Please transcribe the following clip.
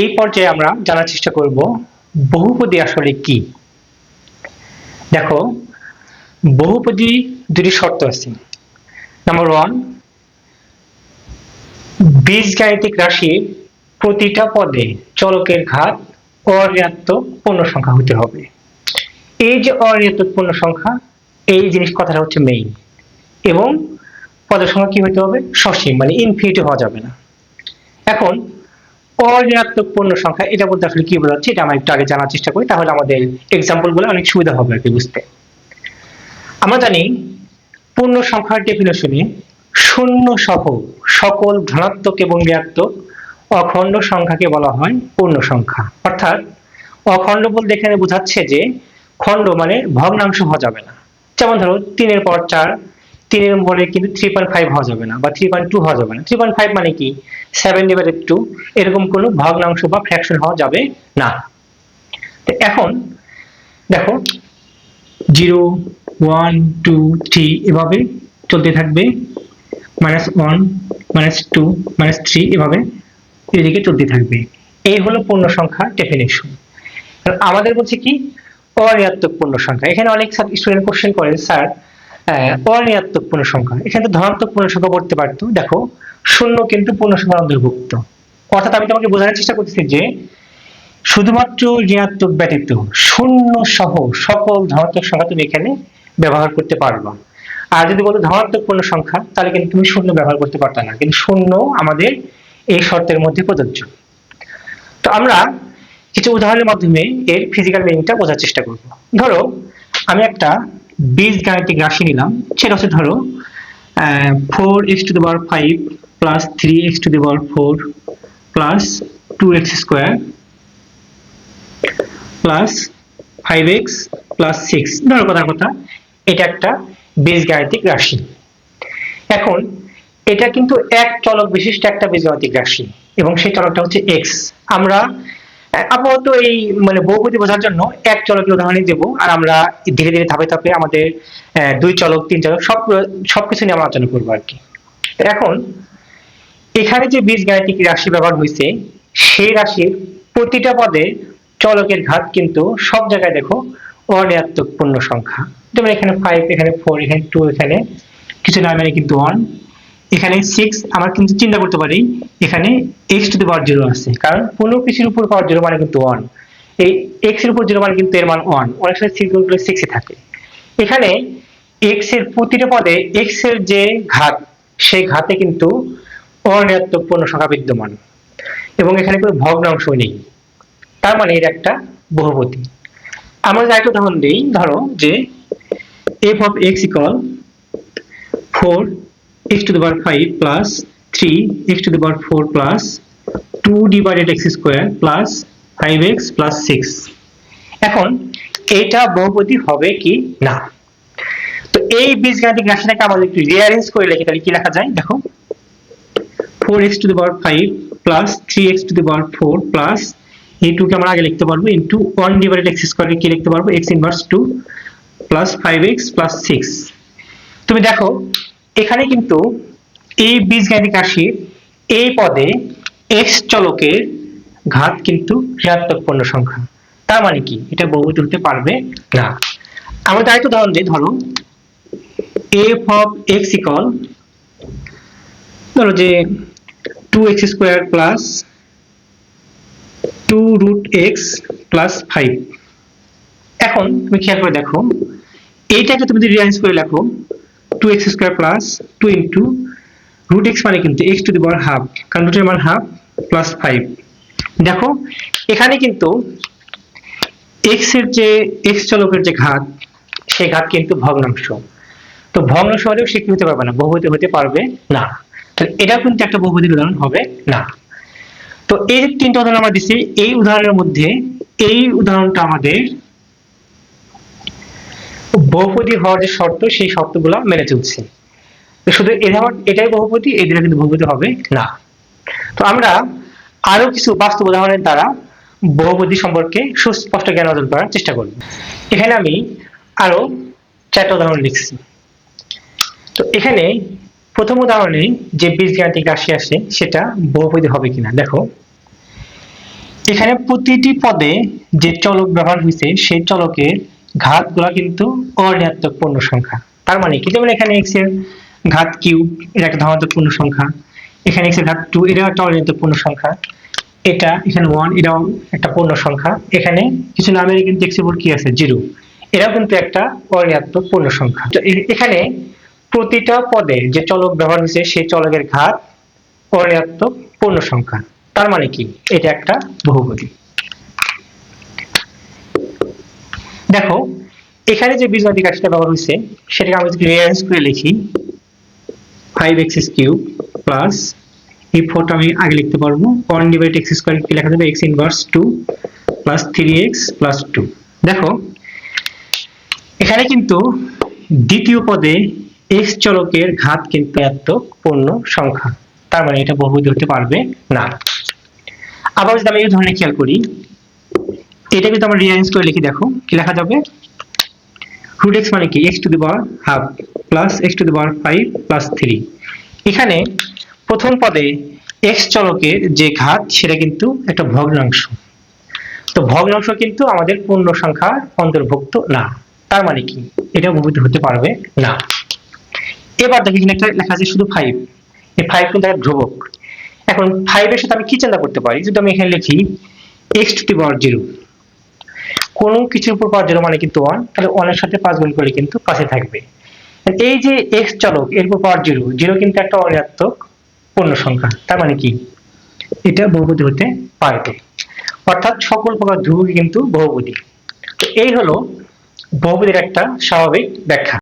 এই পর্যায়ে আমরা জানার চেষ্টা করব বহুপদী আসলে কি। দেখো, বহুপদী দুটি শর্ত আছে। নাম্বার 1, বীজগাণিতিক রাশির প্রতিটা পদে চলকের ঘাত অঋণাত্মক পূর্ণ সংখ্যা হতে হবে। এই যে অঋণাত্মক পূর্ণ সংখ্যা, এই জিনিস কথাটা হচ্ছে মেইন। এবং পদের সংখ্যা কি হতে হবে? সসীম, মানে ইনফিনিটি হওয়া যাবে না। এখন অঋণাত্মক পূর্ণ সংখ্যা এটা বলতে আসলে কি বোঝাচ্ছে, এটা আমরা একটু আগে জানার চেষ্টা করি, তাহলে আমাদের এক্সাম্পল গুলো অনেক সুবিধা হবে আর কি বুঝতে। আমরা জানি পূর্ণ সংখ্যার ডেফিনেশনে শূন্য সহ সকল ধনাত্মক এবং ঋণাত্মক অখণ্ড সংখ্যাকে বলা হয় পূর্ণ সংখ্যা। অর্থাৎ অখণ্ড বলতে এখানে বোঝাচ্ছে যে খণ্ড মানে ভগ্নাংশ হওয়া যাবে না। যেমন ধরো 3 এর পর 4, 3 এর পরে কিন্তু 3.5 হওয়া যাবে না বা 3.2 হওয়া যাবে না। 3.5 মানে কি 7/2, এরকম কোনো ভগ্নাংশ বা ফ্র্যাকশন হওয়া যাবে না। এখন দেখো 0, 1, 2, 3 এভাবে চলতে থাকবে, -1, -2, -3 এভাবে এদিকে চলতে থাকবে। এই হলো পূর্ণ সংখ্যার ডেফিনেশন। আমাদের বলছে কি অঋণাত্মক পূর্ণ সংখ্যা। এখানে অনেক স্টুডেন্ট কোশ্চেন করে, স্যার অঋণাত্মক পূর্ণ সংখ্যা, এখানে তো ধনাত্মক পূর্ণ সংখ্যা পড়তে পারতো। দেখো, শূন্য কিন্তু পূর্ণ সংখ্যার অন্তর্ভুক্ত। অর্থাৎ আমি তোমাকে বোঝানোর চেষ্টা করতেছি যে শুধুমাত্র ঋণাত্মক ব্যতীত শূন্য সহ সকল ধনাত্মক সংখ্যা তুমি এখানে ব্যবহার করতে পারবা। আর যদি বলো ধনাত্মক পূর্ণ সংখ্যা, তাহলে কিন্তু তুমি শূন্য ব্যবহার করতে পারতা না, কিন্তু শূন্য আমাদের এই শর্তের মধ্যে প্রযোজ্য। তো আমরা কিছু উদাহরণের মাধ্যমে এর ফিজিক্যাল মিনিংটা বোঝার চেষ্টা করব। ধরো আমি একটা বীজগাণিতিক রাশি নিলাম, সেটা হচ্ছে ধরো 4x⁵ plus 3x⁴ plus 2x² plus 5x plus 6। ধরো কথার কথা এটা একটা বীজগাণিতিক রাশি। এখন এটা কিন্তু এক চলক বিশিষ্ট একটা বীজগাণিতিক রাশি এবং সেই চলকটা হচ্ছে x। আমরা আপাতত এই মানে বহুপদী বোঝার জন্য এক চলকের উদাহরণই দেব, আর আমরা ধীরে ধীরে ধাপে ধাপে আমাদের 2 চলক 3 চলক সবকিছু নিয়ে আমরা আলোচনা করবো আর কি। এখন এখানে যে বীজগাণিতিক রাশি ব্যবহার হয়েছে, সেই রাশির প্রতিটা পদে চলকের ঘাত কিন্তু সব জায়গায় দেখো অঋণাত্মক পূর্ণ সংখ্যা। যেমন এখানে 5, এখানে 4, এখানে 2, এখানে কিছু না মানে কিন্তু 1, এখানে 6। আমরা কিন্তু চিন্তা করতে পারি এখানে x⁴ আছে, কারণ কোনো কিছুর উপর পাওয়ার 0 মানে কিন্তু 1। এই x এর উপর 0 মানে কিন্তু এর মান 1। অনেক সময় 6 গুণ করলে 6 থাকে। এখানে x এর প্রতিটা পদে x এর যে ঘাত, সেই ঘাতে কিন্তু অঋণাত্মক পূর্ণ সংখ্যা বিদ্যমান এবং এখানে কোনো ভগ্নাংশ নেই। তার মানে এর একটা বহুপদী। আমরা যদি একটা উদাহরণ দিই, ধরো যে f of x equal 4x⁵ plus 3x⁴ plus 2/x² plus 5x plus 6। এখন এটা বহুপদী হবে কি না? তো এই বীজগাণিতিক রাশিটাকে আমাদের একটু রিঅ্যারেঞ্জ করে লিখি, তাহলে কি লেখা যায় দেখো, 4x⁵ plus 3x⁴ plus এই 2 কে আমরা আগে লিখতে পারবো ইনটু 1/x² কে কি লিখতে পারবো, x inverse 2 plus 5x plus 6। তুমি দেখো এখানে কিন্তু এই বীজগাণিতিক রাশির এই পদে x চলকের ঘাত কিন্তু ঋণাত্মক পূর্ণ সংখ্যা। তার মানে কি এটা বহুপদী হতে পারবে না। আমরা আরেকটা উদাহরণ দিই, ধরো f of x equal, ধরো যে 2x² plus 2√x plus 5। এখন তুমি খেয়াল করে দেখো, এইটাকে তুমি যদি রিঅ্যারেঞ্জ করে লেখো 2x² plus 2 into √x মানে কিন্তু x⁴, কারণ রুটের মান হাফ, প্লাস 5। দেখো এখানে কিন্তু x এর যে x চলকের যে ঘাত, সেই ঘাত কিন্তু ভগ্নাংশ। তো ভগ্নাংশ হলেও সে কি হতে পারবে না, বহুপদী হতে পারবে না। তাহলে এটা কিন্তু একটা বহুপদীর উদাহরণ হবে না। তো এই যে 3টা উদাহরণ আমরা দিচ্ছি, এই উদাহরণের মধ্যে এই উদাহরণটা আমাদের বহুপদী হওয়ার যে শর্ত, সেই শর্তগুলো মেনে চলছে। শুধু এটাই বহুপদী, এই দিনে কিন্তু বহুপদী হবে না। তো আমরা আরো কিছু বাস্তব উদাহরণের দ্বারা বহুপদী সম্পর্কে সুস্পষ্ট জ্ঞান অর্জন করার চেষ্টা করব। এখানে আমি আরো 4টা উদাহরণ লিখছি। তো এখানে প্রথম উদাহরণে যে বীজগাণিতিক রাশি আসে সেটা বহুপদী হবে কিনা দেখো, এখানে প্রতিটি পদে যে চলক ব্যবহার হয়েছে সেই চলকের ঘাতগুলো কিন্তু অঋণাত্মক পূর্ণ সংখ্যা। তার মানে কি, যেমন এখানে x এর ঘাত কিউব এটা একটা ধনাত্মক পূর্ণ সংখ্যা, এখানে x এর ঘাত 2 এটা একটা অঋণাত্মক পূর্ণ সংখ্যা, এটা এখানে 1 এটাও একটা পূর্ণ সংখ্যা, এখানে কিছু নামের কিন্তু x এর উপর কি আছে 0 এটাও কিন্তু একটা অঋণাত্মক পূর্ণ সংখ্যা। তো এখানে প্রতিটা পদে যে চলক ব্যবহার হয়েছে সেই চলকের ঘাত অঋণাত্মক পূর্ণ সংখ্যা। তার মানে কি, এটা একটা বহুপদী। দেখো এখানে যে বীজগণিত রাশিটা ব্যবহার হয়েছে সেটাকে আমরা যদি রিঅ্যারেঞ্জ করে লিখি 5x³ প্লাস এই 4টা আমি আগে লিখতে পারবো 1 ডিভাইড x স্কয়ার কি লেখা যাবে x inverse 2 plus 3x plus 2। দেখো এখানে কিন্তু দ্বিতীয় পদে x চলকের ঘাত কিন্তু ঋণাত্মক পূর্ণ সংখ্যা, তার মানে এটা বহুপদী হতে পারবে না। আবার যদি আমি এই ধরনের খেয়াল করি, এটা কিন্তু আমরা রিঅ্যারেঞ্জ করে লিখি, দেখো কি লেখা যাবে root x মানে কি x to the power half plus x to the power 5 plus 3। এখানে প্রথম পদে x চলকের যে ঘাত সেটা কিন্তু একটা ভগ্নাংশ, তো ভগ্নাংশ কিন্তু আমাদের পূর্ণ সংখ্যার অন্তর্ভুক্ত না, তার মানে কি এটা বহুপদী হতে পারবে না। এবার দেখো এখানে একটা লেখা আছে শুধু 5, এই 5 কিন্তু একটা ধ্রুবক। এখন 5 এর সাথে আমি কি চিন্তা করতে পারি, যদি আমি এখানে লিখি x টু দি পাওয়ার 0, কোনো কিছুর উপর পাওয়ার 0 মানে কিন্তু 1, তাহলে 1 এর সাথে 5 গুণ করলে কিন্তু পাশে থাকবে। এই যে x চলক এর উপর পাওয়ার 0, 0 কিন্তু একটা অঋণাত্মক পূর্ণ সংখ্যা, তার মানে কি এটা বহুপদী হতে পারবে, অর্থাৎ সকল প্রকার ধ্রুবকই কিন্তু বহুপদী। তো এই হলো বহুপদীর একটা স্বাভাবিক ব্যাখ্যা।